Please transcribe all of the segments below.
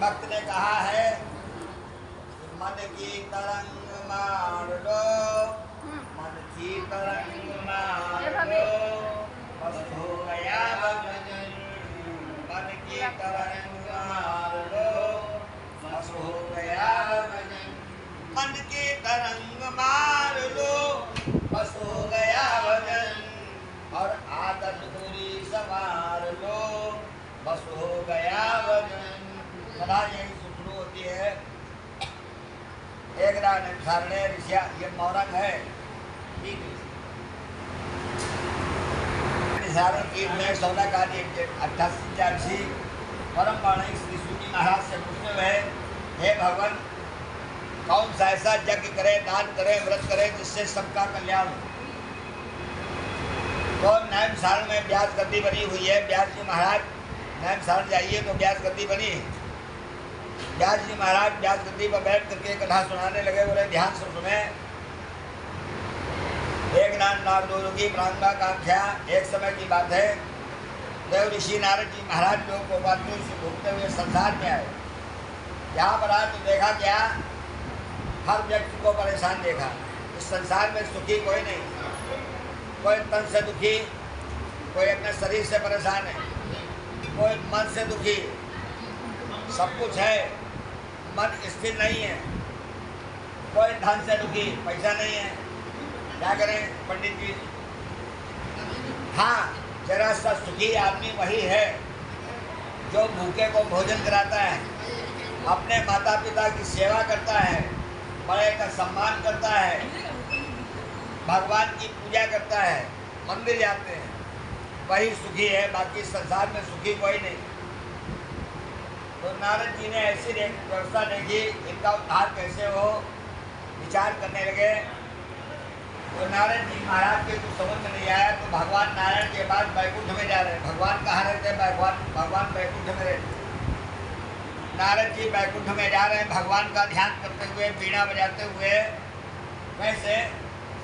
भक्त ने कहा है मन की तरंग मार लो, मन की तरंग मार लो, बस हो गया भजन। मन की तरंग मार लो, बस हो गया भजन। मन की तरंग मार लो, बस हो गया भजन। और आदत पूरी संवार लो, बस हो गया भजन। सदा यही शुरू होती है। एक सारणे ऋषिया ये मौरंग है। में 16 का 88 परम पाणी श्री सूजी महाराज से पूछते हुए, हे भगवान, कौन सा ऐसा यज्ञ करे, दान करे, व्रत करे जिससे सबका कल्याण हो। तो नैम सारण में ब्यास गद्दी बनी हुई है। व्यास जी महाराज नैम सारण जाइए तो ब्यास गद्दी बनी। व्यास जी महाराज ब्यास गद्दी पर बैठ करके कथा सुनाने लगे। बोले ध्यान से सुने। एक नारदोगी प्रांगाकांक्षा। एक समय की बात है, देव ऋषि नारद जी महाराज लोग गोपालपुर से घूमते हुए संसार में आए। यहाँ पर आए तो देखा क्या, हर व्यक्ति को परेशान देखा। इस संसार में सुखी कोई नहीं। कोई तन से दुखी, कोई अपने शरीर से परेशान है, कोई मन से दुखी। सब कुछ है, मन स्थिर नहीं है। कोई धन से दुखी, पैसा नहीं है, क्या करें पंडित जी। हाँ, जरा सा सुखी आदमी वही है जो भूखे को भोजन कराता है, अपने माता पिता की सेवा करता है, बड़े का सम्मान करता है, भगवान की पूजा करता है, मंदिर जाते हैं, वही सुखी है। बाकी संसार में सुखी कोई नहीं। तो नारद जी ने ऐसी व्यवस्था देखी, इनका उद्धार कैसे हो, विचार करने लगे। तो नारद जी महाराज के कुछ समझ में नहीं आया। तो भगवान नारायण के बाद बैकुंठ में जा रहे हैं। भगवान कहाँ रहते हैं? भगवान बैकुंठ में रहते। नारद जी बैकुंठ में जा रहे हैं भगवान का ध्यान करते हुए, बीणा बजाते हुए। वैसे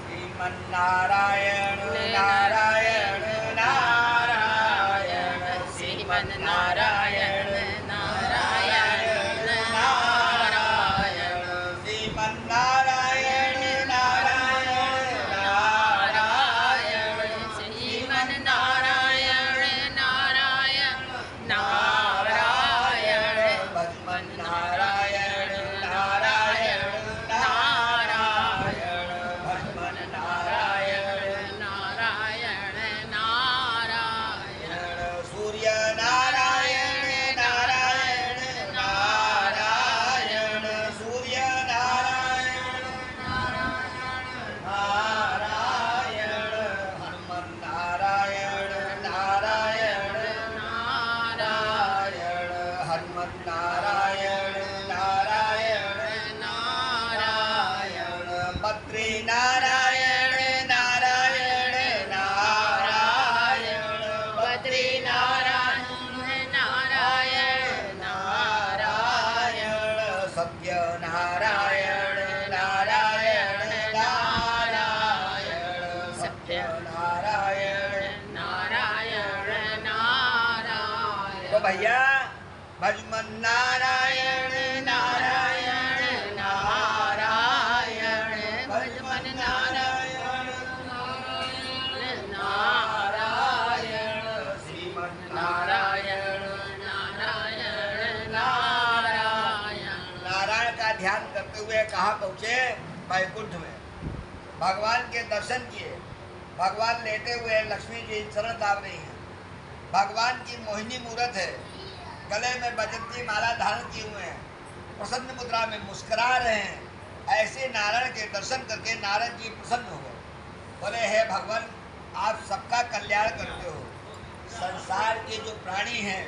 श्रीमन्नारायण नारायण नारायण, श्रीमन्नारायण नारायण नारायण, श्रीमन्नारायण नारायण नारायण, श्रीमन्नारायण नारायण नारायण, भजमन्नारायण नारायण नारायण, भजमन्नारायण नारायण नारायण, सूर्य नारायण नारायण नारायण, सूर्य नारायण नारायण, हनुमन नारायण नारायण नारायण, हनुमन नारायण नारायण नारायण, बद्री नारायण नारायण नारायण, बद्री नारायण नारायण नारायण, सत्य नारायण नारायण नारायण, सत्य नारायण नारायण नारायण। तो भैया भजमन नारायण नारायण नारायण, भजमन नारायण नारायण, श्रीमन नारायण नारायण नारायण। नारायण का ध्यान करते हुए कहाँ पहुँचे? बैकुंठ में। भगवान के दर्शन किए। भगवान लेटे हुए, लक्ष्मी जी चरण दाब रही हैं। भगवान की मोहिनी मूरत है, गले में बजंती माला धारण किए हुए हैं, प्रसन्न मुद्रा में मुस्कुरा रहे हैं। ऐसे नारायण के दर्शन करके नारद जी प्रसन्न हो गए। बोले हे भगवान, आप सबका कल्याण करते हो। संसार के जो प्राणी हैं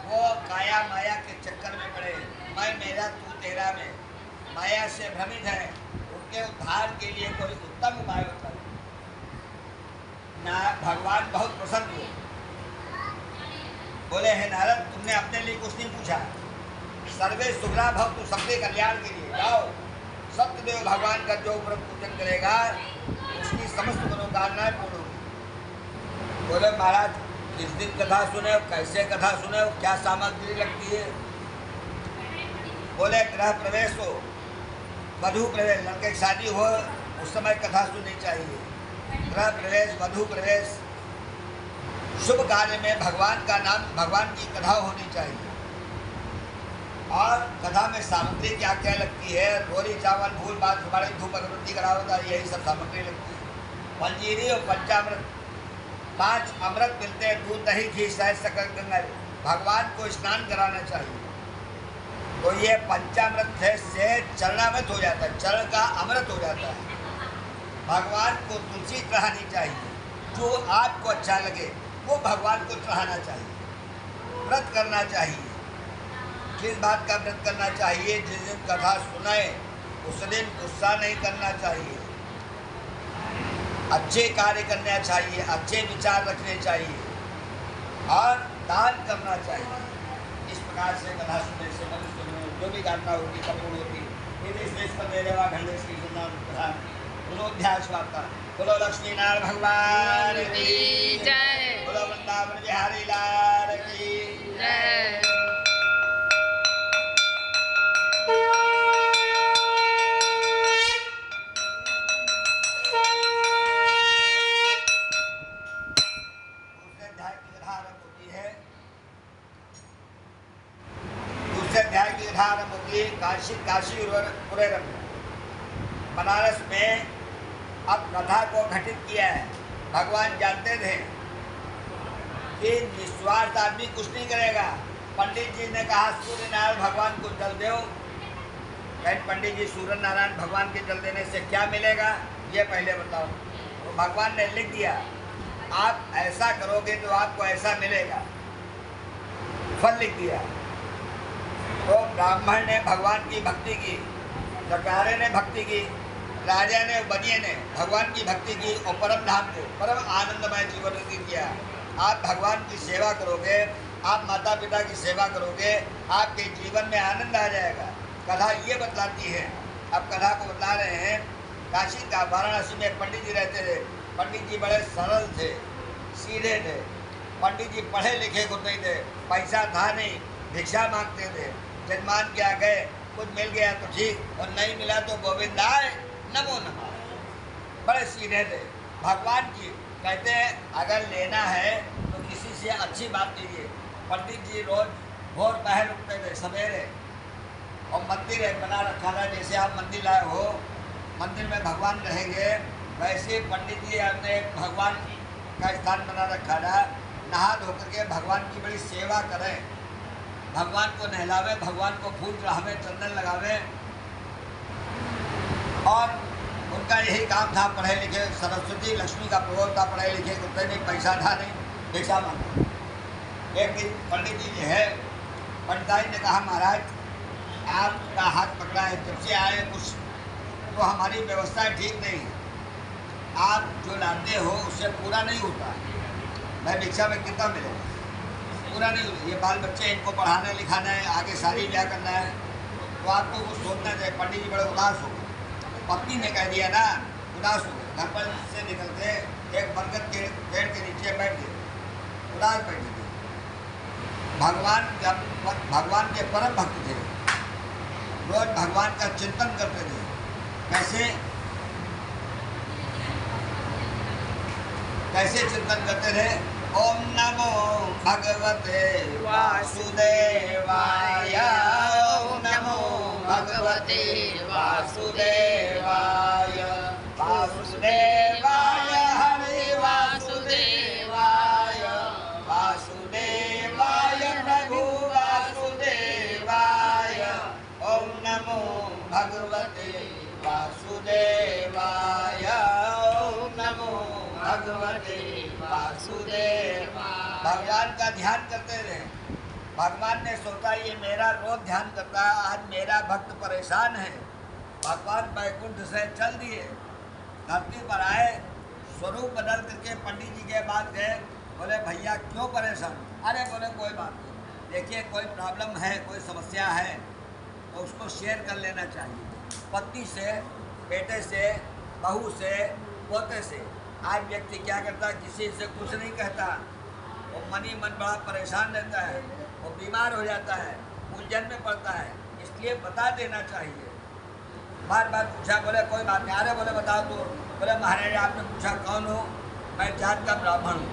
वो काया माया के चक्कर में पड़े, मैं मेरा तू तेरा में माया से भ्रमित है। उनके उद्धार के लिए कोई उत्तम उपाय होता है। भगवान बहुत प्रसन्न हुए। बोले हे नारद, तुमने अपने लिए कुछ नहीं पूछा। सर्वे सुखला भव, तो सबके कल्याण के लिए जाओ। सत्यदेव भगवान का जो व्रत पूजन करेगा उसकी समस्त मनोकामनाएं पूर्ण होगी। बोले महाराज, किस दिन कथा सुने, कैसे कथा सुने, क्या सामग्री लगती है? बोले गृह प्रवेश हो, वधू प्रवेश, लड़के की शादी हो उस समय कथा सुननी चाहिए। गृह प्रवेश, वधू प्रवेश, शुभ कार्य में भगवान का नाम, भगवान की कथा होनी चाहिए। और कथा में सामग्री क्या क्या लगती है? रोरी चावल, फूल, बात, सुपारी, धूप, अगरबत्ती, कड़ावता, यही सब सामग्री लगती है। पंजीरी और पंचामृत, 5 अमृत मिलते हैं, दूध, दही, घी, शहद, शक्कर, गंगा। भगवान को स्नान कराना चाहिए। तो ये पंचामृत से चरणामृत हो जाता है, चरण का अमृत हो जाता है। भगवान को तुलसी चढ़ानी चाहिए, जो आपको अच्छा लगे वो भगवान को चढ़ाना चाहिए। व्रत करना चाहिए। किस बात का व्रत करना चाहिए? जिस दिन कथा सुनाए उस दिन गुस्सा नहीं करना चाहिए, अच्छे कार्य करना चाहिए, अच्छे विचार रखने चाहिए और दान करना चाहिए। इस प्रकार से कथा सुनने से मनुष्य में जो भी कामना होगी कपूर्ण होगी। गुणोध्यास वार्ता। बोलो लक्ष्मी नारायण भगवान की जय। बोलो वृंदावन बिहारी लाल की जय। काशी पुरेरम बनारस में अब कथा को घटित किया है। भगवान जानते थे कि निस्वार्थ आदमी कुछ नहीं करेगा। पंडित जी ने कहा सूर्य नारायण भगवान को जल दो। पंडित जी, सूर्य नारायण भगवान के जल देने से क्या मिलेगा ये पहले बताओ। तो भगवान ने लिख दिया, आप ऐसा करोगे तो आपको ऐसा मिलेगा, फल लिख दिया। तो ब्राह्मण ने भगवान की भक्ति की, सरकारे ने भक्ति की, राजा ने, बनिए ने भगवान की भक्ति की और परम धाम को, परम आनंदमय जीवन की किया। आप भगवान की सेवा करोगे, आप माता पिता की सेवा करोगे, आपके जीवन में आनंद आ जाएगा। कथा ये बतलाती है। अब कथा को बता रहे हैं। काशी का वाराणसी में पंडित जी रहते थे। पंडित जी बड़े सरल थे, सीधे थे। पंडित जी पढ़े लिखे कुछ नहीं थे, पैसा था नहीं, भिक्षा मांगते थे। जजमान क्या गए, कुछ मिल गया तो ठीक और नहीं मिला तो गोविंदाय नमो नमः। बड़े सीधे थे। भगवान की कहते हैं अगर लेना है तो किसी से अच्छी बात कीजिए। पंडित जी रोज भोर पहर उठते थे सवेरे और मंदिर है बना रखा था। जैसे आप मंदिर लाए हो, मंदिर में भगवान रहेंगे, वैसे पंडित जी आपने भगवान का स्थान बना रखा था। नहा धो करके भगवान की बड़ी सेवा करें, भगवान को नहलावे, भगवान को फूल चढ़ावे, चंदन लगावे। और उनका यही काम था। पढ़े लिखे, सरस्वती लक्ष्मी का प्रभाव था। पढ़े लिखे कुत्ते नहीं, पैसा था नहीं, भिक्षा मांगा। एक दिन पंडित जी जो है, पंडिताई ने कहा महाराज आपका हाथ पकड़ा है, जब से आए कुछ तो हमारी व्यवस्था ठीक नहीं है। आप जो लाते हो उससे पूरा नहीं होता। मैं भिक्षा में कितना मिलेगा, पूरा नहीं होता। ये बाल बच्चे, इनको पढ़ाना लिखाना है, आगे शादी ब्याह करना है, तो आपको कुछ सोचना चाहिए। पंडित जी बड़े उदास हो गए। पत्नी ने कह दिया ना, उदास हो गए। घर पर से निकलते एक बरगद के पेड़ के नीचे बैठ गए, उदास बैठे थे। भगवान जब भगवान के परम भक्त थे, रोज भगवान का चिंतन करते थे। कैसे कैसे चिंतन करते थे? ओम नमो भगवते वासुदेवाय, ओम नमो भगवते वासुदेवाय, वासुदेवाय हरे वासुदेवाय, वासुदेवाय प्रभु वासुदेवाय, ओम नमो भगवते वासुदेवाय, ओम नमो भगवते वासुदेवाय। भगवान का ध्यान करते रहे। भगवान ने सोचा ये मेरा रोज ध्यान करता है, आज मेरा भक्त परेशान है। भगवान वैकुंठ से चल दिए, धरती पर आए, स्वरूप बदल करके पंडित जी के पास गए। बोले भैया क्यों परेशान? अरे बोले कोई बात नहीं, देखिए कोई प्रॉब्लम है, कोई समस्या है तो उसको शेयर कर लेना चाहिए। पति से, बेटे से, बहू से, पोते से। आज व्यक्ति क्या करता है, किसी से कुछ नहीं कहता, वो मन ही मन बड़ा परेशान रहता है, वो बीमार हो जाता है, उलझन में पड़ता है। इसलिए बता देना चाहिए। बार बार पूछा, बोले कोई बात नहीं। अरे बोले बताओ तो, बोले महाराज आपने पूछा कौन हो, मैं जात का ब्राह्मण हूँ।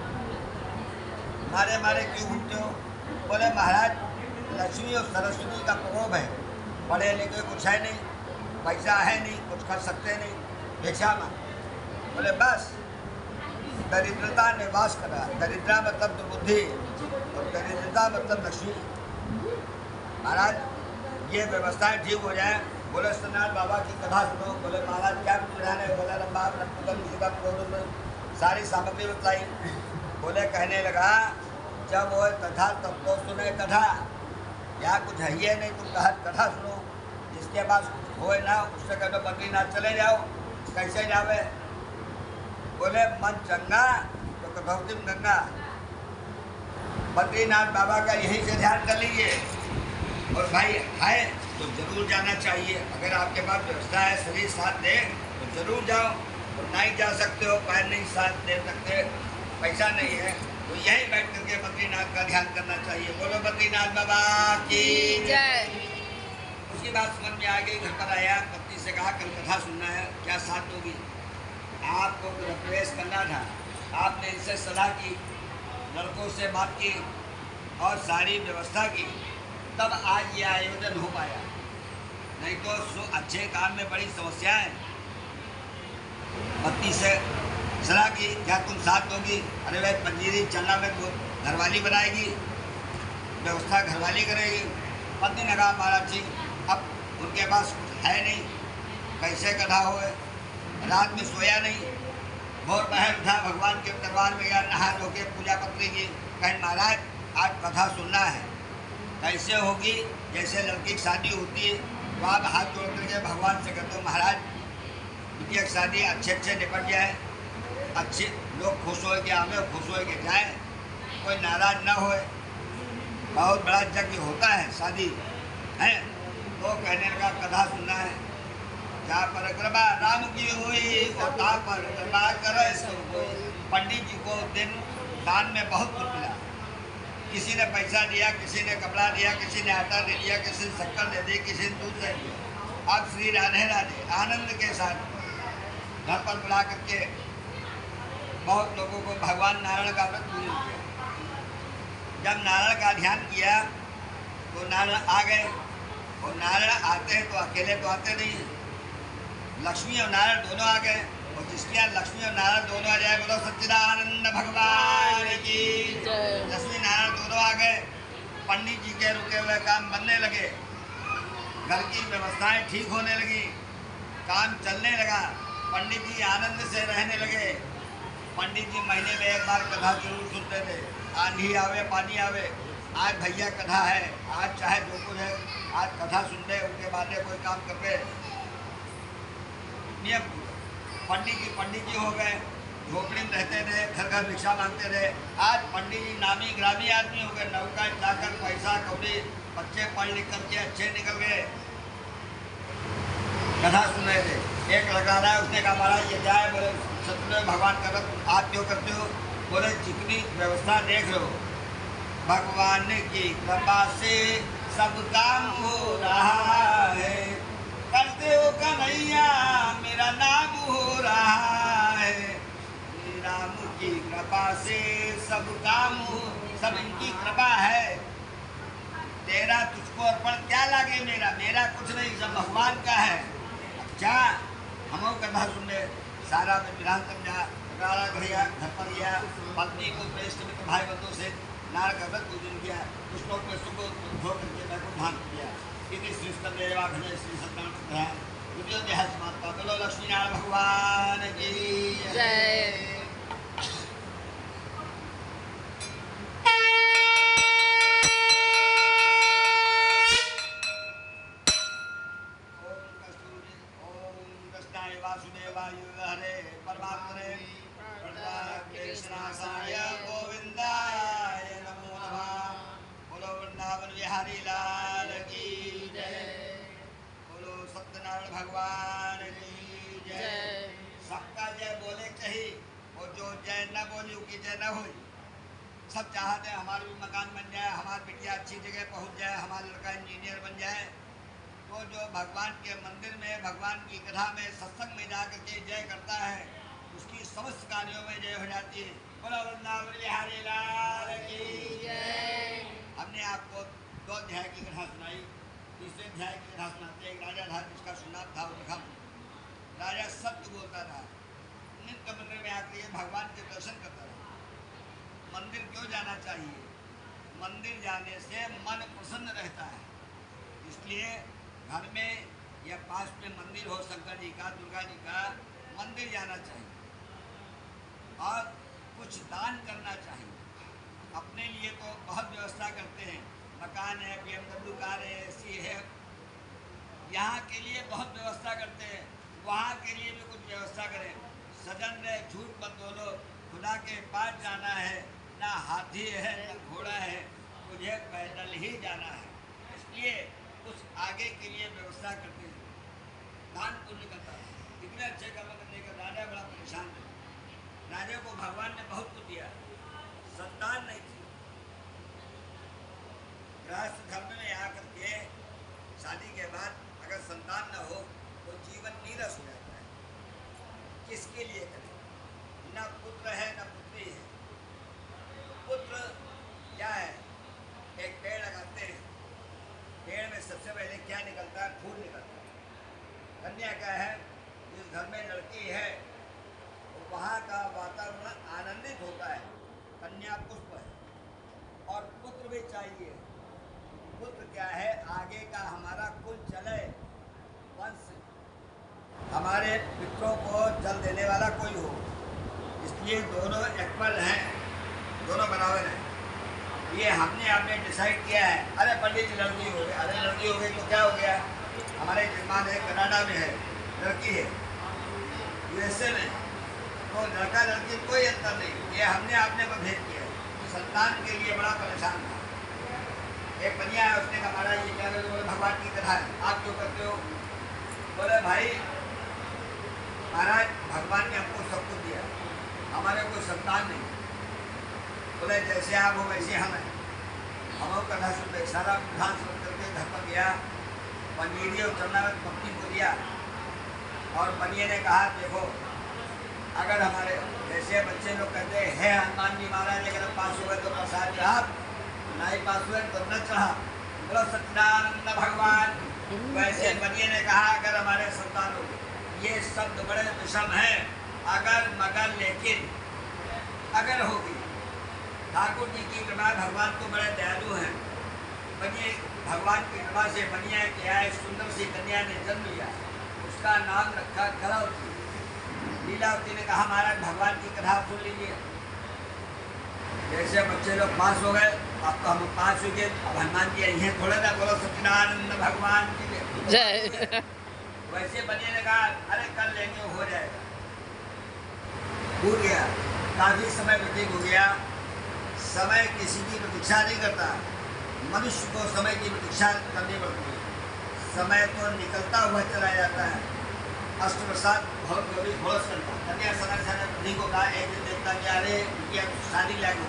मारे मारे क्यों घूमते हो? बोले महाराज लक्ष्मी और सरस्वती का प्रकोप है, पढ़े लिखे कुछ है नहीं, पैसा है नहीं, कुछ कर सकते नहीं, भिक्षा मां। बोले बस दरिद्रता ने वास करा। दरिद्रा मतलब दुर्बुद्धि और दरिद्रता मतलब लक्ष्मी। महाराज ये व्यवस्थाएं ठीक हो जाए। बोले सत्यनारायण बाबा की कथा सुनो। बोले महाराज क्या विधान है? बोला लंबा सारी सामग्री बतलाई। बोले कहने लगा जब वो कथा तब तो सुने कथा, या कुछ है ये नहीं, तुम कथा सुनो, जिसके पास कुछ हो ना उससे कह दो बद्रीनाथ चले जाओ। कैसे जावे? बोले मन चंगा तो कथौती में गंगा। बद्रीनाथ बाबा का यहीं से ध्यान कर लीजिए। और भाई है तो जरूर जाना चाहिए। अगर आपके पास व्यवस्था है, शरीर साथ दे तो जरूर जाओ। और नहीं जा सकते हो, पैर नहीं साथ दे सकते, पैसा नहीं है, तो यहीं बैठ करके बद्रीनाथ का ध्यान करना चाहिए। बोलो बद्रीनाथ बाबा की जय। उसकी बात समझ में आ गई। घर पर आया, पत्नी से कहा कल कथा सुनना है, क्या साथ होगी? आपको गृह प्रवेश करना था, आपने इनसे सलाह की, लड़कों से बात की और सारी व्यवस्था की, तब आज ये आयोजन हो पाया। नहीं तो अच्छे काम में बड़ी समस्या है। पत्नी से सलाह की, क्या तुम साथ दोगी? अरे भाई पंजीरी चलना में तो घरवाली बनाएगी, व्यवस्था घरवाली करेगी। पत्नी ने कहा महाराज जी अब उनके पास कुछ है नहीं, कैसे कथा हो? रात में सोया नहीं, भोर पहर उठा, भगवान के दरबार में गया, नहा धो के पूजा पत्री की। कहें महाराज आज कथा सुनना है। कैसे होगी? जैसे लड़की की शादी होती है तो आप हाथ जोड़ करके भगवान से कहते हो महाराज बिटिया की शादी अच्छे निपट जाए, अच्छे लोग खुश हो के आवे, खुश हो के जाए, कोई नाराज ना होए। बहुत बड़ा यज्ञ होता है शादी है। तो कहने लगा कथा सुनना है। क्या परिक्रमा राम की हुई और परिक्रमा करे सो कोई। पंडित जी को दिन दान में बहुत कुछ मिला। किसी ने पैसा दिया, किसी ने कपड़ा दिया, किसी ने आटा दे दिया, किसी ने शक्कर दे दी, किसी ने दूध दे दिया। अब श्री राधे राधे आनंद के साथ घर पर बुला करके बहुत लोगों को भगवान नारायण का व्रत पूजन किया। जब नारायण का ध्यान किया तो नारायण आ गए। और नारायण आते हैं तो अकेले तो आते नहीं, लक्ष्मी और नारायण दोनों आ गए। और जिसके यहाँ लक्ष्मी और नारायण दोनों आ जाए, बोलो सच्चिदानंद भगवान की लक्ष्मी नारायण दोनों आ गए। पंडित जी के रुके हुए काम बनने लगे, घर की व्यवस्थाएं ठीक होने लगी, काम चलने लगा, पंडित जी आनंद से रहने लगे। पंडित जी महीने में एक बार कथा जरूर सुनते थे, आंधी आवे पानी आवे, आज भैया कथा है, आज चाहे जो कुछ है आज कथा सुन ले, उनके बाद कोई काम करते। नियम पंडित जी हो गए, झोपड़ी में रहते थे, घर घर भिक्षा मांगते थे। आज पंडित जी नामी ग्रामी आदमी हो गए, नौका जाकर पैसा कौड़ी, बच्चे पढ़ लिख करके अच्छे निकल गए, कथा सुन रहे थे। एक लगा रहा है, उसने कहा महाराज ये जाए। बोले सतगुरु भगवान का व्रत आप क्यों करते हो? बोले जितनी व्यवस्था देख लो, भगवान की कृपा से सब काम हो रहा है, करते हो कन्हैया मेरा नाम हो रहा है। राम की कृपा से सब काम हो, सब इनकी कृपा है। तेरा तुझको अर्पण क्या लागे मेरा, मेरा कुछ नहीं, सब भगवान का है। अच्छा हम कथा सुन ले, सारा में विधान समझा, गया घर पर गया, पत्नी को श्रेष्ठ मित्र भाई बंधु से नारायण का व्रत पूजन किया, कुछ लोग में सुबह धो करके मैं को ध्यान किया। इति श्री देवा घने श्री सत्यनारायण द्वितीय देह समाप्त। बोलो लक्ष्मी नारायण भगवान की जय। वासुदेवाय हरे परमात्मने कृष्णाय गोविंदाय नमो नमः। बोलो वृंदावन बिहारी लाल की जय। बोलो सत्यनारायण भगवान की जय। सबका जय बोले चाहिए, और जो जय न बोली उसकी जय न हुई। सब चाहते हैं हमारा भी मकान बन जाए, हमारी बिटिया अच्छी जगह पहुंच जाए, हमारा लड़का इंजीनियर बन जाए, तो जो भगवान के मंदिर में, भगवान की कथा में, सत्संग में जाकर के जय करता है, उसकी समस्त कार्यों में जय हो जाती है। बोलो वृंदावन बिहारी लाल की जय। हमने आपको 2 अध्याय की कथा सुनाई। तीसरे अध्याय की कथा सुनाते एक राजा था, जिसका सुनाम था उद्गम। राजा सत्य बोलता था, नित्य मंदिर में आकर भगवान के दर्शन करता था। मंदिर क्यों जाना चाहिए? मंदिर जाने से मन प्रसन्न रहता है, इसलिए घर में या पास में मंदिर हो, शंकर जी का, दुर्गा जी का, मंदिर जाना चाहिए और कुछ दान करना चाहिए। अपने लिए तो बहुत व्यवस्था करते हैं, मकान है, BMW कार है, AC है, यहाँ के लिए बहुत व्यवस्था करते हैं, वहाँ के लिए भी कुछ व्यवस्था करें। सजन रहे, झूठ मत बोलो, खुदा के पास जाना है, ना हाथी है ना घोड़ा है, मुझे पैदल ही जाना है, इसलिए कुछ आगे के लिए व्यवस्था करते हैं। दान पुण्य करता है। इतने अच्छे कर्म करने का राजा बड़ा परेशान है। राजा को भगवान ने बहुत कुछ दिया, संतान नहीं थी। गृहस्थ धर्म में आकर के शादी के बाद अगर संतान न हो तो जीवन नीरस हो जाता है। किसके लिए करें? न पुत्र है न पुत्री है। पुत्र क्या है? एक पेड़ लगाते हैं, पेड़ में सबसे पहले क्या निकलता है? फूल निकलता है। कन्या क्या है? जिस घर में लड़की है वहाँ का वातावरण आनंदित होता है, कन्या पुष्प है। और पुत्र भी चाहिए। पुत्र क्या है? आगे का हमारा कुल चले, वंश, हमारे पितरों को जल देने वाला कोई हो, इसलिए दोनों इक्वल हैं, दोनों बराबर हैं। ये हमने आपने डिसाइड किया है। अरे पंडित जी लड़की हो गई, अरे लड़की हो गई तो क्या हो गया? हमारे जजमान है, कनाडा में है, लड़की है, USA में, तो लड़का लड़की कोई अंतर नहीं। ये हमने आपने को भेज किया। संतान के लिए बड़ा परेशान था। एक बनिया है, उसने कहा महाराज ये क्या कर, बोले भगवान की कथा है, आप क्यों करते हो? बोले भाई महाराज भगवान ने हमको सब कुछ दिया, हमारे कोई संतान नहीं। बोले जैसे आप हो वैसे हम हैं। हम कथा सुनते सारा विधान सुन करके घर पर गया, पनीरी और चरणावत पत्नी को दिया और बनिए ने कहा देखो, अगर हमारे जैसे बच्चे लोग कहते हैं हनुमान जी महाराज अगर पास हुए तो प्रसाद चढ़ा, नहीं पास हुए तो न चढ़ा, बोलो सच्चिदानंद भगवान। वैसे बनिए ने कहा अगर हमारे संतान हो, ये शब्द बड़े विषम है, अगर मगर लेकिन अगर होगी। ठाकुर जी की कृपा, भगवान तो बड़े दयालु हैं। बनिए भगवान की कृपा से बनिया क्या है, सुंदर सी कन्या ने जन्म लिया, उसका नाम रखा कलावती। लीलावती ने कहा महाराज भगवान की कथा सुन लीजिए। जैसे बच्चे लोग पास हो गए, अब तो हम पास हो गए, अब हनुमान जी यही थोड़ा ना, बोलो सच्चिदानंद भगवान की जय। वैसे बनिए ने कहा अरे कर लेंगे, हो जाएगा। भूल गया, काफी समय व्यतीत हो गया। समय किसी की प्रतीक्षा नहीं करता, मनुष्य को समय की प्रतीक्षा करनी पड़ती है। समय तो निकलता हुआ चला जाता है। अष्टप्रसाद बहुत गौरी घोष करता, कन्या समय समय बुद्धि को कहा, एक दिन देखता कि अरे उनकी शादी लायक हो,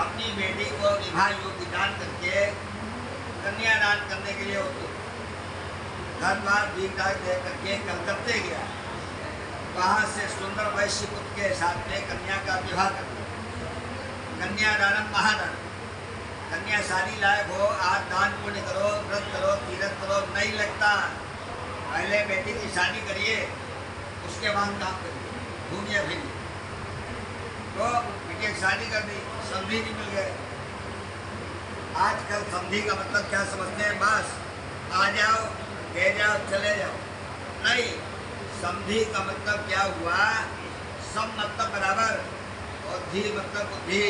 अपनी बेटी को विवाह योग्य दान करके कन्या दान करने के लिए हो घर द्वार भीख दे करके कलकत्ते गया। वहाँ से सुंदर वैश्य पुत्र के साथ में कन्या का विवाह कर दिया। कन्यादानम महादान, कन्या शादी लायक हो, आज दान पुण्य करो, व्रत करो, तीर्थ करो, नहीं लगता। पहले बेटी की शादी करिए, उसके बाद काम करिए, घूमिए फिरिए। तो बेटी की शादी कर दी, समधी जी मिल गए। आजकल समधी का मतलब क्या समझते हैं? बस आ जाओ, ले जाओ, चले जाओ। नहीं, समधी का मतलब क्या हुआ? सम मतलब बराबर और धी मतलब बुद्धि।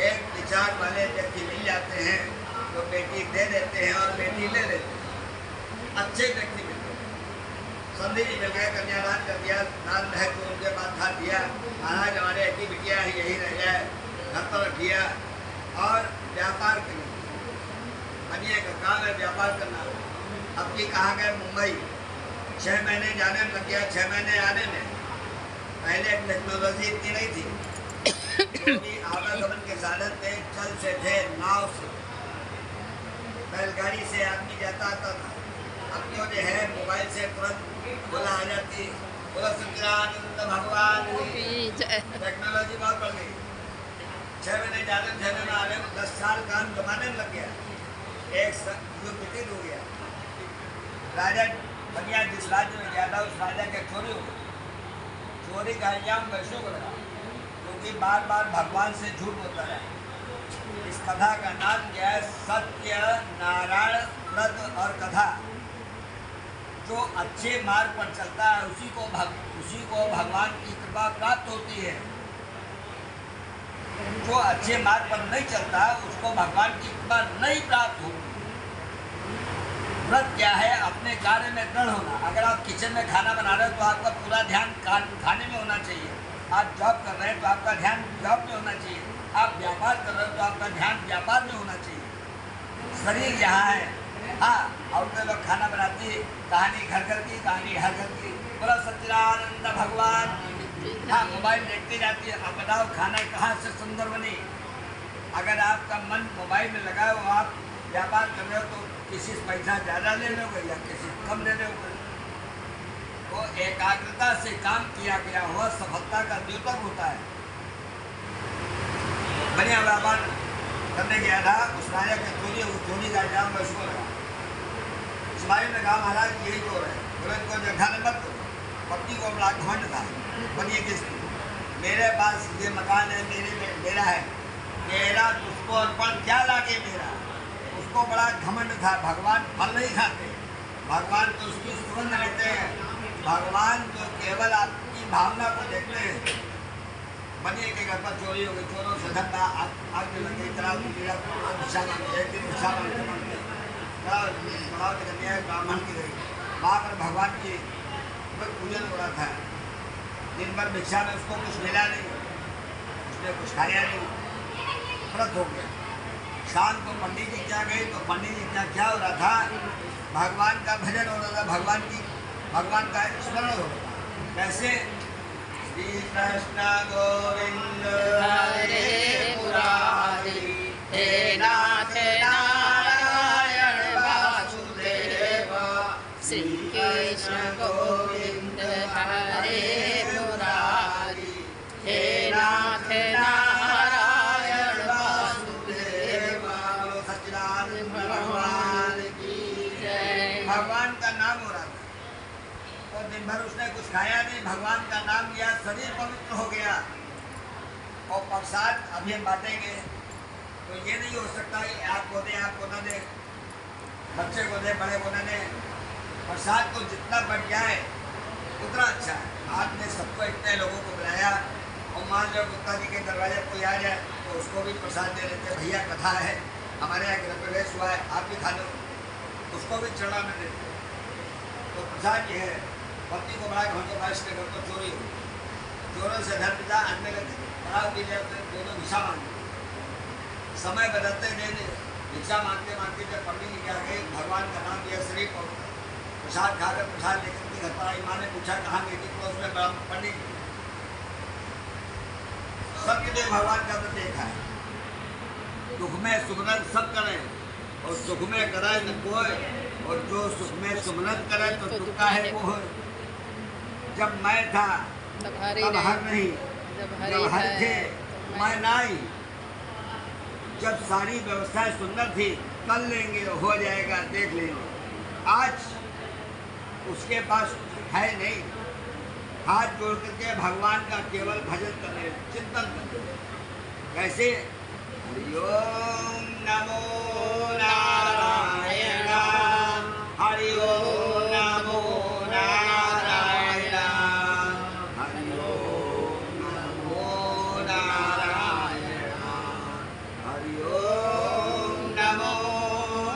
एक विचार वाले व्यक्ति मिल जाते हैं तो बेटी दे देते हैं और बेटी ले लेते हैं। अच्छे व्यक्ति मिलते हैं। समधी जी मिल गए, कन्यादान कर दिया, दान रहे तो उनके बाद खा दिया। महाराज हमारे एक ही बिटिया है, यही रह जाए, घर पर रखिया और व्यापार करिए। बनिए का काम है व्यापार करना। अब की कहाँ गए? मुंबई। 6 महीने जाने में लग गया, 6 महीने आने में। पहले टेक्नोलॉजी इतनी नहीं थी, जो भी आवागमन के साधन थे, चल से थे, नाव से, बैलगाड़ी से आदमी जाता आता था। अपनियों ने है मोबाइल से तुरंत बोला आ जाती, बोला सच्चिदानंद भगवान की टेक्नोलॉजी बहुत बढ़ गई। 6 महीने जा रहे 6 महीने आ रहे 10 साल काम जमाने में लग गया, एक युग व्यतीत हो गया। राजा बनिया जिस राज्य में गया था उस राजा के चोरी हो गई। चोरी का इल्जाम वैश्यों को लगा क्योंकि बार बार भगवान से झूठ बोलता रहा। इस कथा का नाम क्या है? सत्य नारायण व्रत और कथा। जो अच्छे मार्ग पर चलता है उसी को भगवान की कृपा प्राप्त होती है। जो अच्छे मार्ग पर नहीं चलता उसको भगवान की कृपा नहीं प्राप्त होती। व्रत क्या है? अपने कार्य में दृढ़ होना। अगर आप किचन में खाना बना रहे हो तो आपका पूरा ध्यान खाने में होना चाहिए। आप जॉब कर रहे हैं तो आपका ध्यान जॉब में होना चाहिए। आप व्यापार कर रहे हो तो आपका ध्यान व्यापार में होना चाहिए। शरीर यहाँ है, हाँ, औरतें लोग खाना बनाती, कहानी घर घर की, कहानी हर घर की। बोला सच्चिदानंद भगवान। हाँ, मोबाइल देखती जाती है। अब बताओ खाना कहाँ से सुंदर बनी? अगर आपका मन मोबाइल में लगा हो, आप व्यापार कर रहे हो तो किसी से पैसा ज़्यादा ले लोगे या किसी कम ले लोगे। तो एकाग्रता से काम किया गया हुआ सफलता का द्योतक होता है। बढ़िया व्यापार करने गया था, उस राजा के चोरी का इल्जाम उसको लगा। सिपाही ने कहा महाराज यही चोर है, बोले इनको देखा मत दो। पत्नी को बड़ा घमंड था, बनिए किसकी? मेरे पास ये मकान है, मेरा है, मेरा उसको अर्पण क्या लागे मेरा? उसको बड़ा घमंड था। भगवान फल नहीं खाते, भगवान तो उसकी सुगंध लेते हैं। भगवान तो केवल आपकी भावना को देखते हैं। बनिए के घर पर चोरी हो गई, चोरों से धंधा आग लग गई, एक दिन भिक्षा मांगते ब्राह्मण की गई, वहाँ पर भगवान की पूजन हो रहा था। दिन भर भिक्षा में उसको कुछ मिला नहीं, उसने कुछ खाया नहीं, व्रत हो गया। शाम को पंडित जी क्या गए तो पंडित जी क्या हो रहा था? भगवान का भजन हो रहा था, भगवान का स्मरण हो रहा था। कैसे? श्री कृष्ण गोविंद हरे मुरारी, हे नाथ नारायण वासुदेव, श्री कृष्ण गोविंद हरे मुरारी, हे नाथ नारायण वासुदेव। सच्चिदानंद भगवान की जय। भगवान का नाम हो रहा था और दिन भर उसने कुछ खाया नहीं, भगवान का नाम लिया, शरीर पवित्र हो गया। और प्रसाद अभी हम बांटेंगे तो ये नहीं हो सकता कि आपको दे आपको न दे, बच्चे को दे बड़े को न दे। प्रसाद को जितना बढ़ जाए उतना अच्छा है। आपने सबको इतने लोगों को बुलाया और मान लो गुप्ता जी के दरवाजे कोई आ जाए तो उसको भी प्रसाद दे देते, भैया कथा है, हमारे यहाँ गृह प्रवेश हुआ है, आप भी खा लो, उसको भी चढ़ा में देते। तो प्रसाद ये है। पत्नी को बड़ा घर के पास के घर पर चोरी हुई, चोरों से धन पिता अन्य लगे, बड़ा भी दोनों भिक्षा मांगे। समय बदलते देने भिक्षा मांगते मांगते जब पंडित जी क्या गए, भगवान का नाम लिया, शरीर पहुँचा, प्रसाद खाकर प्रसाद लेकर के घर पर आई। माँ ने पूछा कहाँ गई थी? तो उसमें पंडित सत्यदेव भगवान का तो देखा है, दुख में सुमरन सब करें और सुख में करे न कोई, और जो सुख में सुमरन करे तो दुख का है वो। जब मैं था तब हर नहीं, जब हर थे मैं नहीं। जब सारी व्यवस्थाएं सुंदर थी, कर लेंगे हो जाएगा देख लेंगे। आज उसके पास है नहीं। हाथ जोड़ करके भगवान का केवल भजन करने, चिंतन करने। कैसे? हरि ओम नमो नारायण, हरि ओम नमो नारायण, हरि ओम नमो नारायण, हरि ओम नमो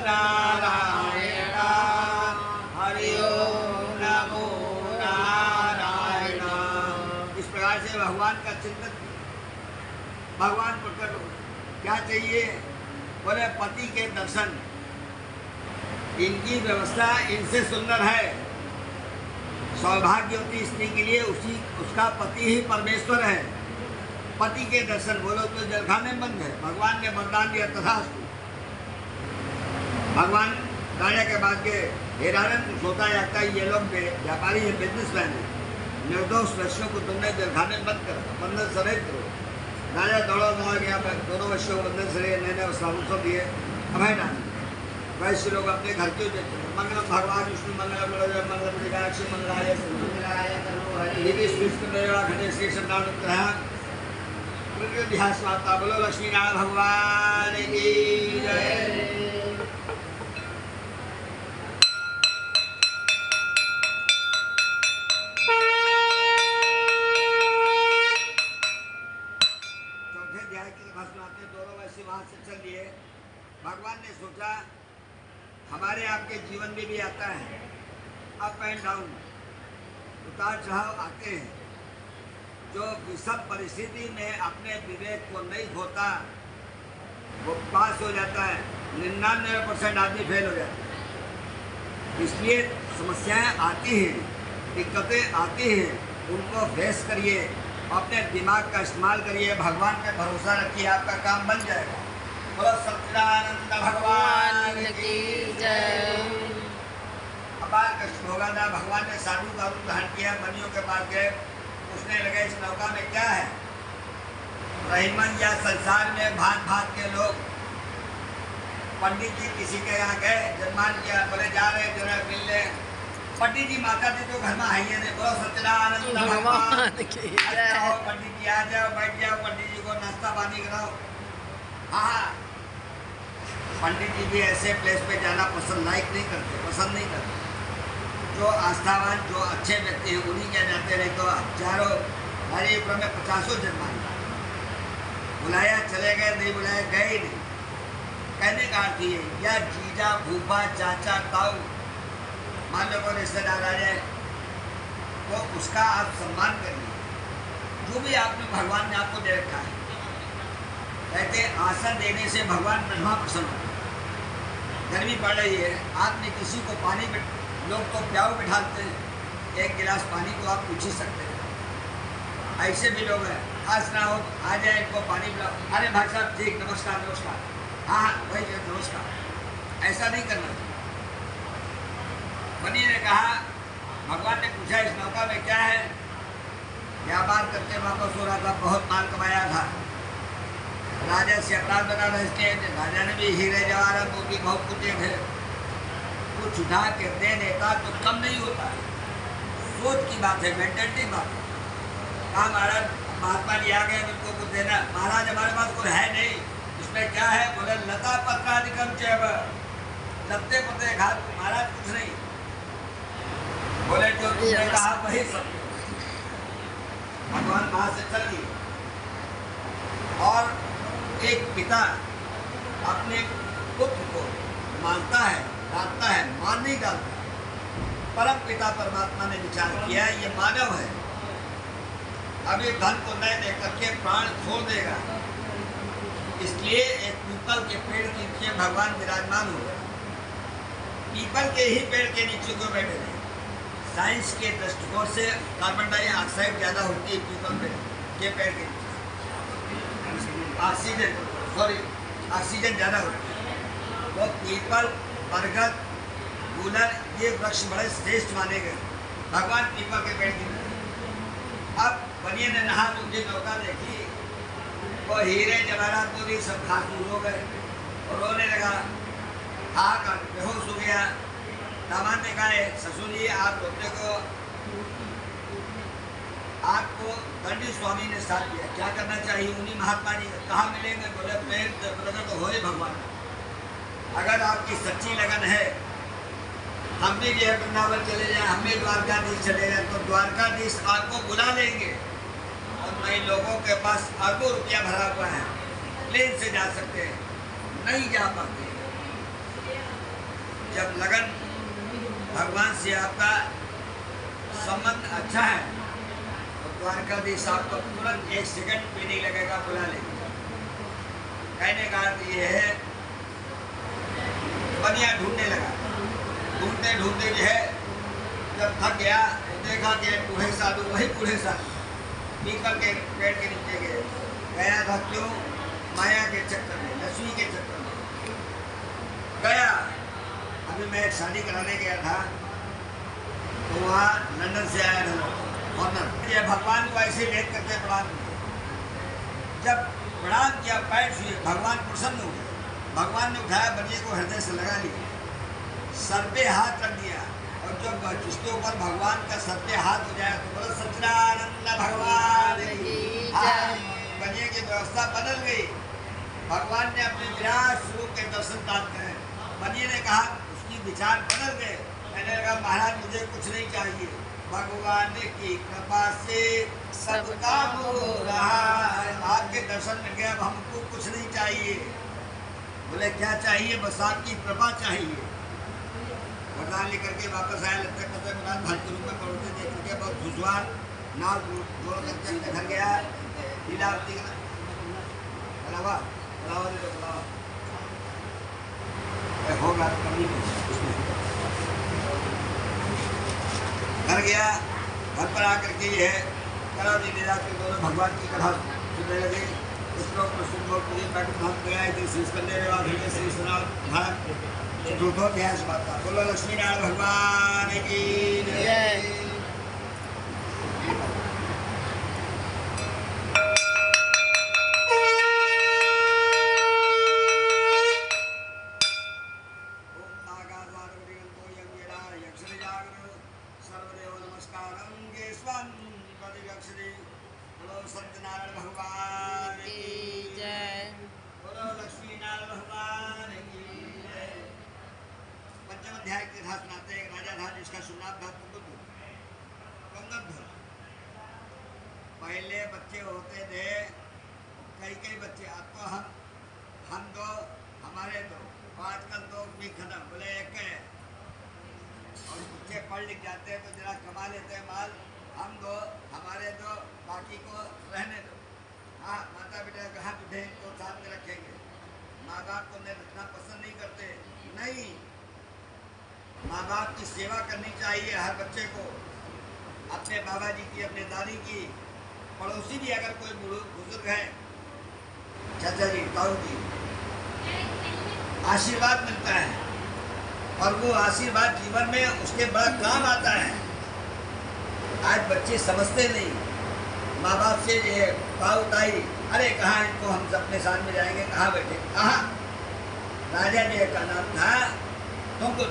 नारायण, हरि ओम नमो नारायण। इस प्रकार से भगवान का चिंतन, भगवान प्रकट हो। क्या चाहिए? बोले पति के दर्शन। इनकी व्यवस्था इनसे सुंदर है। सौभाग्यवती स्त्री के लिए उसका पति ही परमेश्वर है। पति के दर्शन, बोलो तो जलखाने में बंद है। भगवान ने वरदान दिया, तथास्तु। भगवान राजा के बाद के हेरानंद सोता जागता ये लोग व्यापारी है, बिजनेसमैन है। निर्दोष वैश्यों को तुमने दिलखाने मत करो, बंधन से रहित करो। राजा दौड़ा दौड़ा गया, दोनों वैश्यों को बंधन से नए नए वस्त्राभूषण दिए, अभय दान। वैश्य लोग अपने घर क्यों देते हैं? मंगलम भगवान विष्णु मंगलम मंगलम विकाक्षी मंगलाय श्री सत्यानुग्रह इतिहास वार्ता। बोलो लक्ष्मी नारायण भगवान की जय। भगवान ने सोचा हमारे आपके जीवन में भी आता है, अप एंड डाउन, उतार चढ़ाव आते हैं। जो विषम परिस्थिति में अपने विवेक को नहीं खोता वो पास हो जाता है, 99% आदमी फेल हो जाता है। इसलिए समस्याएं आती हैं, दिक्कतें आती हैं, उनको फेस करिए, अपने दिमाग का इस्तेमाल करिए, भगवान पे भरोसा रखिए, आपका काम बन जाएगा। बोलो सच्चिदानंद भगवान की जय। अपार कष्ट होगा ना। भगवान ने साधु का रूप धारण किया, बनियों के पास गए, पूछने लगे इस नौका में क्या है? रहीमन या संसार में भांत भांत के लोग, पंडित जी किसी के यहाँ गए, जन्मान किया, बोले जा रहे जरा मिल ले। पंडित जी माता जी तो घर में आइए नहीं। बोलो सच्चिदानंद भगवान की जय। पंडित जी आ जाओ, बैठ जाओ, पंडित जी को नाश्ता पानी कराओ। हाँ, पंडित जी भी ऐसे प्लेस पे जाना पसंद नहीं करते। जो आस्थावान, जो अच्छे व्यक्ति हैं उन्हीं के जाते, नहीं तो हजारों हमारे ऊपर में 50 जन्मान बुलाया चले गए, नहीं बुलाया गए ही नहीं। कहने का अर्थ ये, या जीजा भूपा चाचा ताऊ, मान लो कोई रिश्तेदार आ जाए तो उसका आप सम्मान करिए। जो भी आपने भगवान ने आपको दे रखा है, कहते आसन देने से भगवान ब्रह्मा प्रसन्न होता है। गर्मी पड़ रही है, आपने किसी को पानी में, लोग तो प्याऊ बिठाते हैं, एक गिलास पानी को आप पूछ ही सकते हैं। ऐसे भी लोग हैं, आज ना हो आ जाए इनको पानी पिलाओ, अरे भाई साहब ठीक, नमस्कार नमस्कार, हाँ वही नमस्कार, ऐसा नहीं करना। बनी ने कहा, भगवान ने पूछा इस नौका में क्या है? व्यापार करके वापस हो रहा था, बहुत माल कमाया था, राजा से अपराध बना रहे थे। राजा ने भी हीरे जवाहरात मोती बहुत कुछ थे, कुछ उठा के दे देता तो कम नहीं होता। सोच की बात है, मेंटेलिटी बात है। कहा महाराज महात्मा जी आ गए, उनको कुछ देना। महाराज हमारे पास कोई है नहीं, इसमें क्या है? बोले लता पत्रादिकम चैव, लत्ते पत्ते घात। महाराज कुछ नहीं। बोले जो तुमने कहा वही सब। भगवान वहां से चल दिए। और एक पिता अपने पुत्र को मानता है, डांटता है, मान नहीं डालता। परम पिता परमात्मा ने विचार किया ये मानव है, अभी धन को नहीं दे करके प्राण छोड़ देगा। इसलिए एक पीपल के पेड़ के नीचे भगवान विराजमान हो गए। पीपल के ही पेड़ के नीचे को बैठे थे। साइंस के दृष्टिकोण से कार्बन डाइऑक्साइड ज़्यादा होती है पीपल के पेड़ के नीचे, ऑक्सीजन ज़्यादा होती है। तो पीपल, बरगद, गूलर ये वृक्ष बड़े श्रेष्ठ माने गए। भगवान पीपल के पेड़ की। अब बनिए ने नहा तुझे नौका देखी, वो हीरे जवाहरात को भी सब खास हो गए और रोने लगा, खाकर बेहोश हो गया। दामाद ने कहा ससुर जी आप रोते को आपको दंडी स्वामी ने साथ दिया, क्या करना चाहिए? उन्हीं महात्मा जी कहाँ मिलेंगे? बोले प्रेम प्रकट हो भगवान। अगर आपकी सच्ची लगन है, हम भी जो है वृंदावन चले जाए, हम भी द्वारकाधीश चले जाए, तो द्वारकाधीश आपको बुला लेंगे। और नए लोगों के पास अरबों रुपया भरा हुआ है, प्लेन से जा सकते हैं, नहीं जा पाते। जब लगन भगवान से आपका संबंध अच्छा है तो द्वारकाधीश आपको तुरंत 1 सेकंड भी नहीं लगेगा, बुला लेंगे। कहने का अर्थ ये है, बनिया ढूंढने लगा। ढूंढते ढूंढते जो है जब थक गया तो देखा कि बूढ़े साधु, वही बूढ़े साधु पीपल के पेड़ के नीचे गया था। क्यों? माया के चक्कर में, लक्ष्मी के चक्कर में गया। अभी मैं एक शादी कराने गया था, तो वहाँ लंदन से आया था ऑनर। ये भगवान को ऐसे लेट करके प्रणाम किया। जब प्रणाम किया, पैर छुए, भगवान प्रसन्न हो गए। भगवान ने उठाया, बनिए को हृदय से लगा लिया, सर पे हाथ रख दिया। और जब जिसके ऊपर भगवान का सर पे हाथ हो जाए तो बोलो सच्चिदानंद भगवान की जय। बनिए की व्यवस्था बदल गई। भगवान ने अपने विराट स्वरूप के दर्शन प्राप्त करे। बनिए ने कहा, उसकी विचार बदल गए। मैंने कहा महाराज मुझे कुछ नहीं चाहिए, भगवान की कृपा से सब काम हो रहा है। आपके दर्शन में गया, अब हमको कुछ नहीं चाहिए। बोले क्या चाहिए? बस आपकी कृपा चाहिए। वरदान लेकर के वापस आया, लगता करते भक्त के रूप में पड़ोते देख करके बहुत खुशहाल नाव जोड़ करके घर गया। लीलावती अलावा होगा घर गया। घर पर आकर के ये है करा दी लीला के दोनों भगवान की कथा सुनने लगे। चतुर्थोध्याय बात था। बोलो लक्ष्मी नारायण भगवान की जय। सत्यनारायण भगवान की जय। बोलो लक्ष्मी नारायण भगवान की जय। पंचम अध्याय के कथा सुनाते एक राजा था जिसका सुनाम था कुंदध्वज। पहले बच्चे होते थे कई बच्चे, अब तो हम दो, हमारे दो, आजकल दो भी खत्म, बोले एक है। और बच्चे पढ़ लिख जाते हैं तो जरा कमा लेते हैं माल, हम दो, हमारे दो, बाकी को रहने दो। हाँ, माता पिता कहाँ तुझे तो साथ में रखेंगे। माँ बाप को रखना पसंद नहीं करते। नहीं, माँ बाप की सेवा करनी चाहिए हर बच्चे को। अपने बाबा जी की, अपने दादी की, पड़ोसी भी अगर कोई बुजुर्ग है, चाचा जी, ताऊ जी, आशीर्वाद मिलता है और वो आशीर्वाद जीवन में उसके बड़ा काम आता है। आज बच्चे समझते नहीं। माँ बाप से ये ताऊ ताई, अरे कहाँ इनको, हम अपने साथ में जाएंगे, कहाँ बैठे, कहाँ। राजा जी का नाम था तुमको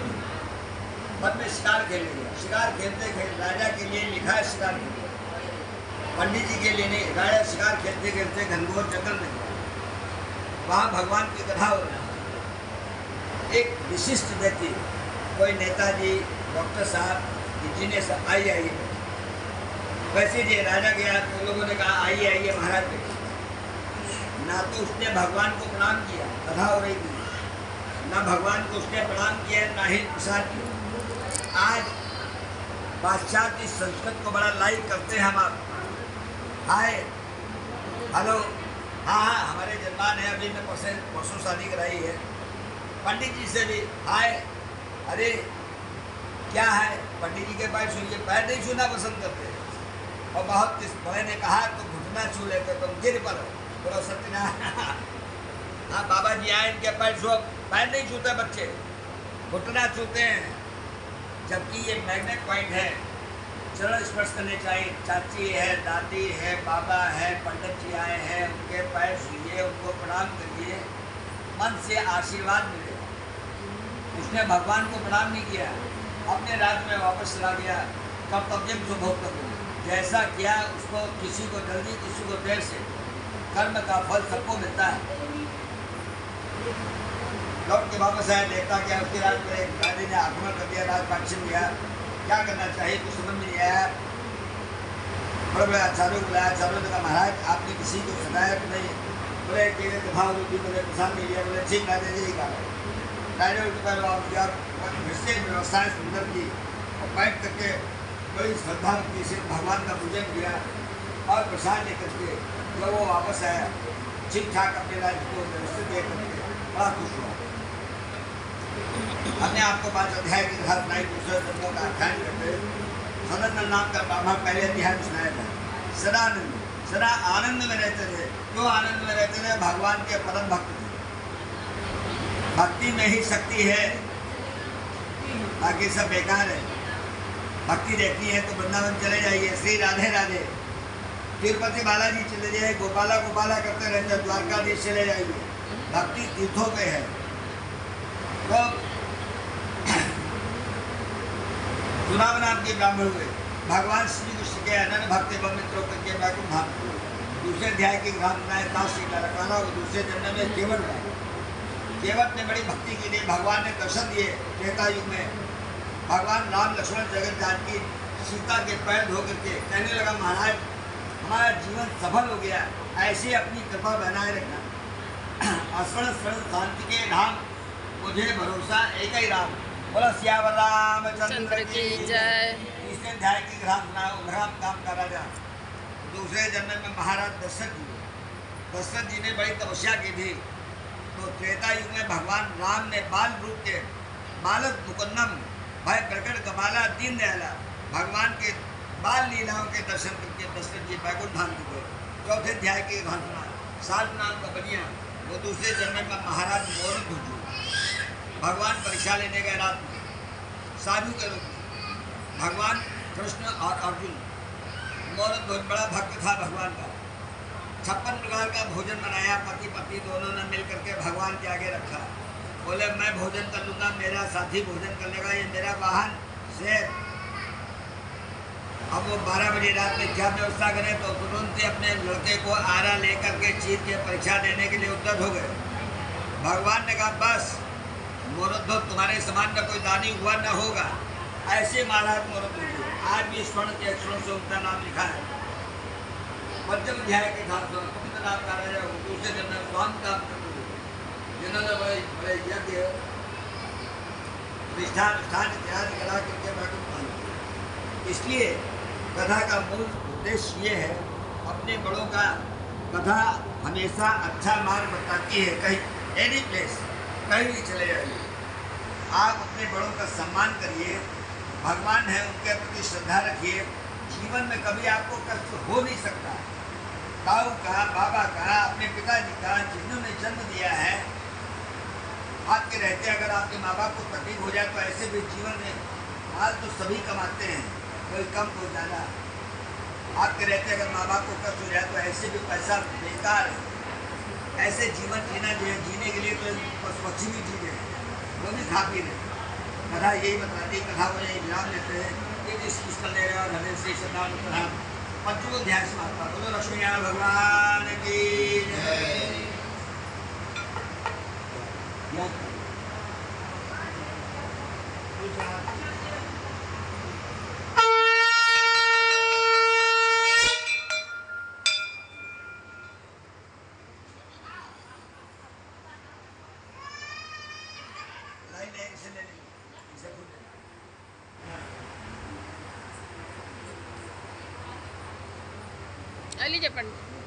मन में शिकार खेलेंगे। शिकार खेलते खेलते राजा के लिए लिखा है शिकार खेलते, पंडित जी के लिए नहीं। राजा शिकार खेलते खेलते घनघोर जंगल में गया। वहाँ भगवान की कथा हो रही। एक विशिष्ट व्यक्ति, कोई नेताजी, डॉक्टर साहब, इंजीनियर साहब, आइए वैसे जी राजा गया तो लोगों ने कहा आइए महाराज बेटे। ना तो उसने भगवान को प्रणाम किया, कथा हो रही थी, ना भगवान को उसने प्रणाम किया, ना ही प्रसाद किया। आज बादशाह की संस्कृत को बड़ा लाइक करते हैं हम। आप हाय हेलो, हाँ हमारे जजमान है, अभी मैं परसों शादी कराई है। पंडित जी से भी हाय, अरे क्या है, पंडित जी के पैर छूइए, पैर नहीं छूना पसंद करते। और बहुत किस बड़े ने कहा तो घुटना छू लेते, तुम गिर पड़ो, बोलो सत्यनारायण। हाँ बाबा जी आए, इनके पैर छू, पैर नहीं छूते बच्चे, घुटना छूते हैं। जबकि ये मैग्नेट पॉइंट है, चरण स्पर्श करने चाहिए। चाची है, दादी है, बाबा है, पंडित जी आए हैं, उनके पैर छूइए, उनको प्रणाम करिए, मन से आशीर्वाद मिलेगा। उसने भगवान को प्रणाम नहीं किया, अपने राज्य में वापस चला गया। कर्तव्य को भोग कर जैसा किया उसको, किसी को जल्दी, किसी को देर से, कर्म का फल सबको मिलता है। लौट के वापस आया, देखता क्या उसके राज में एक राजा ने आक्रमण कर दिया, राजपाट छिन गया। क्या करना चाहिए कुछ समझ में नहीं आया। बड़े बड़े आचार्यों को बुलाया। आचार्यों ने कहा महाराज आपने किसी को सताया तो नहीं? बोले केले कथा होगी, बोले प्रसाद मिल गया। बोले ठीक राजा जी का राजा के व्यवस्थाएं सुंदर की और बैठ करके बड़ी श्रद्धा भक्ति से भगवान का पूजन किया और प्रसाद लेकर के जब वो वापस आया, ठीक ठाक अपने राज्य को व्यवस्थित देख करके बड़ा खुश हुआ। हमने आपको 5 अध्याय की कथा सुनाई, दूसरे तत्वों का अध्ययन करते। सदानंद नाम का ब्राह्मण पहले अध्याय में सुनाया था। सदानंद, सदा आनंद में रहते थे। क्यों आनंद में रहते थे? भगवान के परम भक्त थे। भक्ति में ही शक्ति है। बाकी सब बेकार है। भक्ति देखनी है तो वृंदावन चले जाइए, श्री राधे राधे। तिरुपति बालाजी चले जाइए, गोपाला गोपाला करते रहते, द्वारकाधीश चले जाइए, भक्ति तीर्थों पे है। तो चुनाव नाम के ब्राह्मण हुए, भगवान श्री कृष्ण के अनन्य भक्त एवं मित्रों के वैकुंठ धाम दूसरे अध्याय की ग्रामनाएं काशी लड़काना और दूसरे जन्म में केवट ने बड़ी भक्ति के लिए भगवान ने दर्शन दिए। त्रेता युग में भगवान राम लक्ष्मण जगत जानकी सीता के पैर धो करके कहने लगा, महाराज हमारा जीवन सफल हो गया, ऐसे अपनी कृपा बनाए रखना। असण शरण शांति के धाम, मुझे भरोसा एक ही राम। बोला सियावर रामचंद्र की जय। तीसरे अध्याय की ग्राम काम का राजा दूसरे जन्म में महाराज दशरथ जी ने बड़ी तपस्या की थी। तो त्रेता युग में भगवान राम ने बाल रूप के बालक मुकन्नम भय प्रकट कबाला दीन दयाला भगवान के बाल लीलाओं के दर्शन करके दशरथ जी बैकुंठ धाम को गए। चौथे अध्याय की घटना साल नाम का बनिया, वो दूसरे जन्म में महाराज मोरध्वज हुए। भगवान परीक्षा लेने गए रात में साधु के रूप में। भगवान कृष्ण और अर्जुन, मोरध्वज बड़ा भक्त था भगवान का, 56 प्रकार का भोजन बनाया, पति पत्नी दोनों ने मिल करके भगवान के आगे रखा। बोले मैं भोजन कर लूँगा, मेरा साथी भोजन कर लेगा, ये मेरा वाहन शेर। अब वो 12 बजे रात में क्या व्यवस्था करें, तो तुरंत ही अपने लड़के को आरा लेकर के चीर के परीक्षा देने के लिए उद्यत हो गए। भगवान ने कहा बस मोरध्वज तुम्हारे समान का कोई दानी हुआ न होगा। ऐसे महाराज मोरध्वज आज भी स्वर्ण के अक्षरों से उनका नाम लिखा है। पंचम अध्याय के साथ पवित्र नाम का राजा दूसरे जन्म स्वाम काम करते हुए, जिन्होंने बड़े बड़े यज्ञ निष्ठान इत्यादि करा करके बैकुंठ। इसलिए कथा का मूल उद्देश्य ये है, अपने बड़ों का कथा हमेशा अच्छा मार्ग बताती है। कहीं एनी प्लेस कहीं भी चले जाइए, आप अपने बड़ों का सम्मान करिए, भगवान है उनके प्रति श्रद्धा रखिए। जीवन में कभी आपको कष्ट हो नहीं सकता। ताऊ का, बाबा का, अपने पिताजी का, जिन्होंने जन्म दिया है, आपके रहते अगर आपके माँ बाप को तकलीफ हो जाए तो ऐसे भी जीवन में माल तो सभी कमाते हैं, कोई कम कोई ज़्यादा। आपके रहते अगर माँ बाप को कष्ट हो जाए तो ऐसे भी पैसा बेकार है। ऐसे जीवन जीना जो है, जीने के लिए तो पशु पक्षी भी जीते हैं, वो भी खा पी रहे। कथा यही बताती, कथा को यही विराम लेते हैं कि जिस पुष्कर ले रहे और हमें श्री सदानंद प्रधान पंचमो अध्याय समाप्त। बोलो लक्ष्मी नारायण भगवान की जय। लीजिए पंडित।